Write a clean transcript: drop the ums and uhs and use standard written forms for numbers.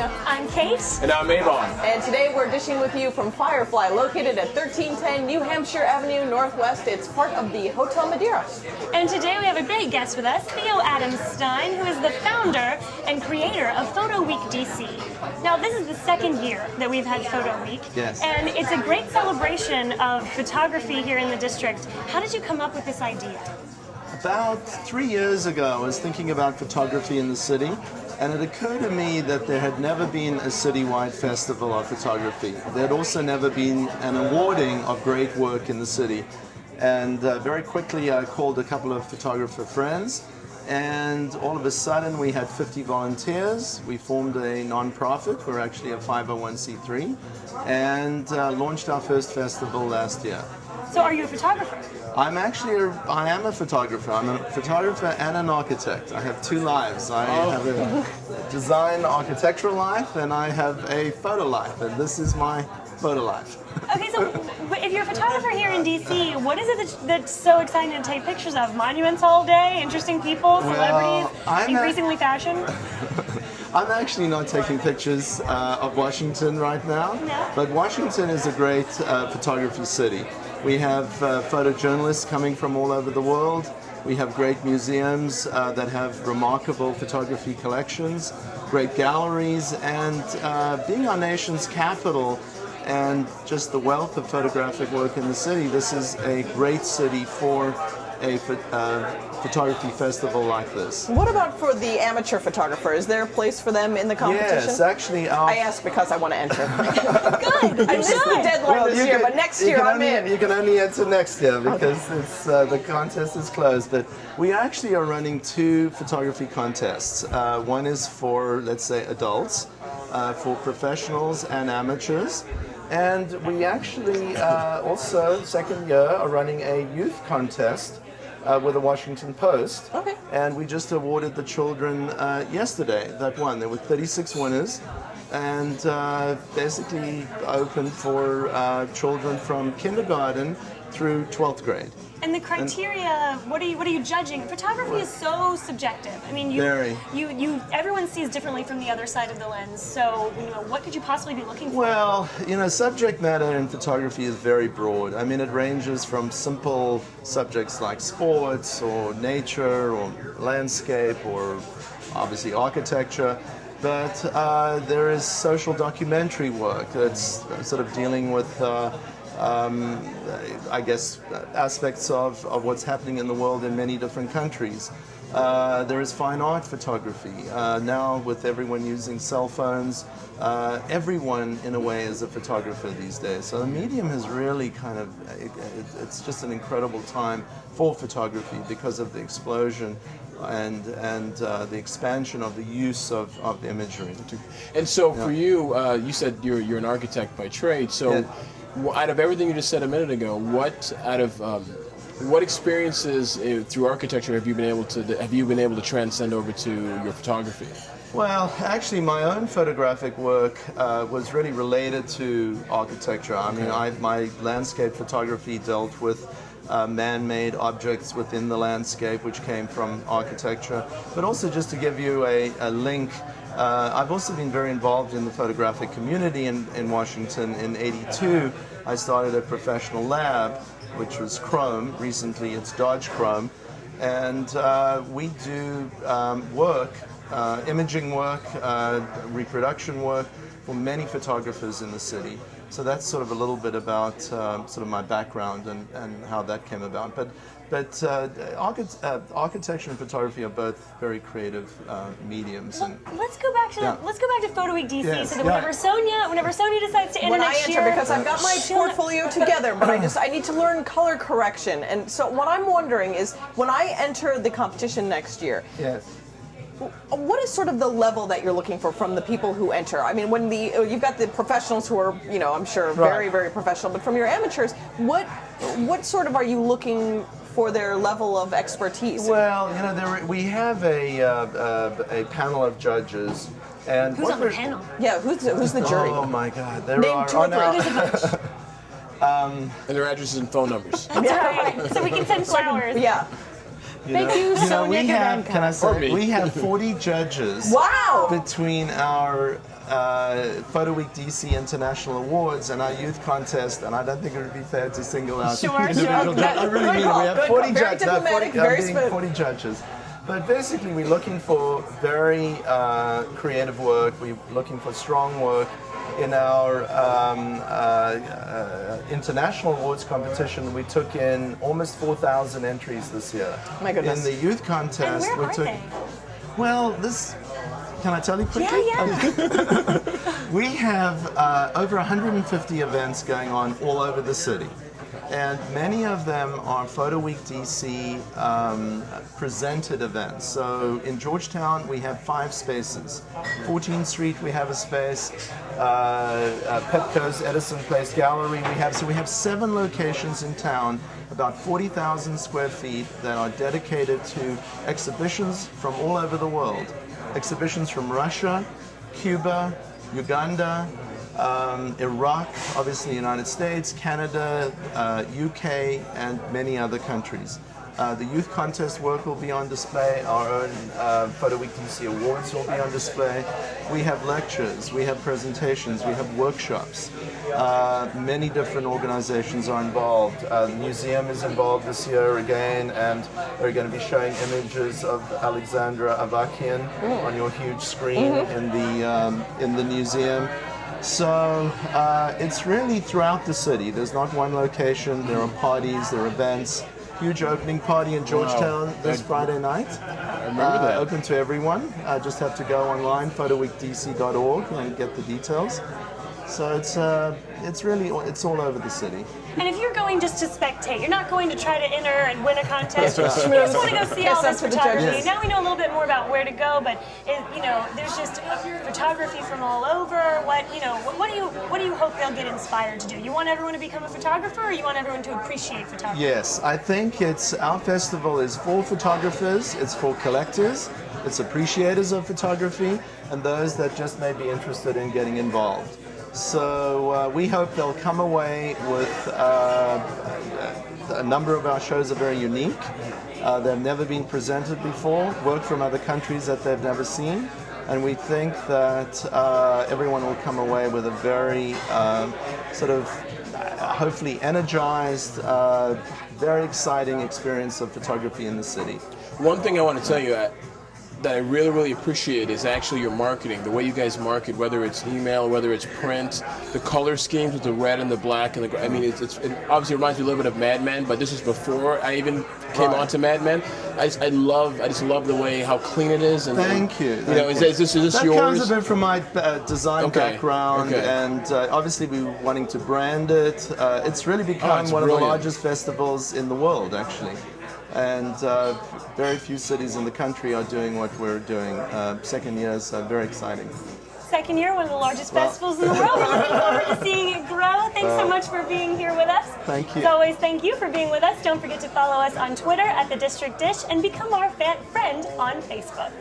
Sonya. I'm Kate. And I'm Ebong. And today we're dishing with you from Firefly, located at 1310 New Hampshire Avenue Northwest. It's part of the Hotel Najera. And today we have a great guest with us, Theo Adamstein, who is the founder and creator of Photo Week DC. Now, this is the second year that we've had Photo Week. Yes. And it's a great celebration of photography here in the district. How did you come up with this idea? About 3 years ago, I was thinking about photography in the city, and it occurred to me that there had never been a citywide festival of photography. There had also never been an awarding of great work in the city. And very quickly I called a couple of photographer friends, and all of a sudden we had 50 volunteers. We formed a non-profit. We're actually a 501c3, and launched our first festival last year. So are you a photographer? I am a photographer. I'm a photographer and an architect. I have two lives. I have a design architectural life, and I have a photo life, and this is my photo life. Okay, so if you're a photographer here in DC, what is it that's so exciting to take pictures of? Monuments all day, interesting people, celebrities, increasingly fashion? I'm actually not taking pictures of Washington right now, but Washington is a great photography city. We have photojournalists coming from all over the world. We have great museums that have remarkable photography collections, great galleries, and being our nation's capital and just the wealth of photographic work in the city, this is a great city for a photography festival like this. What about for the amateur photographer? Is there a place for them in the competition? Yes, actually. I ask because I want to enter. Good. I missed the deadline this year, but next year I'm in. You can only enter next year because it's, the contest is closed. But we actually are running two photography contests. One is for, let's say, adults, for professionals and amateurs. And we actually also, second year, are running a youth contest with the Washington Post. Okay. And we just awarded the children yesterday that won. There were 36 winners, and basically open for children from kindergarten through 12th grade. And the criteria, what are you judging? Photography is so subjective. I mean, everyone sees differently from the other side of the lens. So, what could you possibly be looking for? Well, subject matter in photography is very broad. I mean, it ranges from simple subjects like sports or nature or landscape or obviously architecture. But there is social documentary work that's sort of dealing with I guess, aspects of what's happening in the world in many different countries. There is fine art photography. Now, with everyone using cell phones, everyone, in a way, is a photographer these days. So the medium has really kind of, it's just an incredible time for photography because of the explosion and the expansion of the use of imagery. And so for you, you said you're an architect by trade, so out of everything you just said a minute ago, what experiences through architecture have you been able to transcend over to your photography? Well, actually, my own photographic work was really related to architecture. I mean, my landscape photography dealt with man-made objects within the landscape, which came from architecture. But also, just to give you a link, I've also been very involved in the photographic community in Washington. In '82, I started a professional lab, which was Chrome. Recently, it's Dodge Chrome. And we do work, imaging work, reproduction work for many photographers in the city. So that's sort of a little bit about sort of my background and how that came about. But architecture and photography are both very creative mediums. Well, let's go back to Photo Week DC. Yes. So that whenever Sonya decides to enter next year, because I've got my portfolio together, but I need to learn color correction. And so what I'm wondering is, when I enter the competition next year, what is sort of the level that you're looking for from the people who enter? I mean, when you've got the professionals who are, I'm sure very, very professional, but from your amateurs, what sort of are you looking for their level of expertise? Well, we have a panel of judges, and who's on the panel? Yeah, who's the jury? Oh my God, Name two or three. And their addresses and phone numbers. Yeah, right. So we can send flowers. Yeah. Thank you, Sonya Gavanker. Can I say, we have 40 judges. Wow! Between our Photo Week DC International Awards and our youth contest, and I don't think it would be fair to single out Sure, individual sure. judges. I really mean it. We have 40 Very judges. diplomatic, very smooth. 40 judges. But basically, we're looking for very creative work. We're looking for strong work. In our international awards competition, we took in almost 4,000 entries this year. My goodness. In the youth contest, And where we are took. they? Well, can I tell you quickly? Yeah. We have over 150 events going on all over the city. And many of them are Photo Week DC presented events. So in Georgetown, we have 5 spaces. 14th Street, we have a space. Petco's Edison Place Gallery, we have 7 locations in town, about 40,000 square feet that are dedicated to exhibitions from all over the world. Exhibitions from Russia, Cuba, Uganda, Iraq, obviously United States, Canada, UK, and many other countries. The youth contest work will be on display. Our own Photo Week DC Awards will be on display. We have lectures, we have presentations, we have workshops. Many different organizations are involved. The museum is involved this year again, and they're going to be showing images of Alexandra Avakian on your huge screen in the museum. So it's really throughout the city. There's not one location. There are parties, there are events. Huge opening party in Georgetown this Friday night. I remember that. Open to everyone. Just have to go online, photoweekdc.org, and get the details. So it's really all over the city. And if you're going just to spectate, you're not going to try to enter and win a contest. You just want to go see all this photography. Yes. Now we know a little bit more about where to go, but there's just photography from all over. What do you hope they'll get inspired to do? You want everyone to become a photographer, or you want everyone to appreciate photography? Yes, I think our festival is for photographers, it's for collectors, it's appreciators of photography, and those that just may be interested in getting involved. So we hope they'll come away with a number of our shows are very unique. They've never been presented before, work from other countries that they've never seen. And we think that everyone will come away with a very hopefully energized, very exciting experience of photography in the city. One thing I want to tell you that I really, really appreciate is actually your marketing, the way you guys market, whether it's email, whether it's print, the color schemes with the red and the black and the. I mean, it obviously reminds me a little bit of Mad Men, but this is before I even came onto Mad Men. I just love the way how clean it is. And Thank you. Is this that yours? comes a bit from my design background, and obviously we're wanting to brand it. It's really become one of the largest festivals in the world, actually. And very few cities in the country are doing what we're doing. Second year is very exciting. Second year, one of the largest festivals in the world. We're looking forward to seeing it grow. Thanks so much for being here with us. Thank you. As always, thank you for being with us. Don't forget to follow us on Twitter @TheDistrictDish and become our friend on Facebook.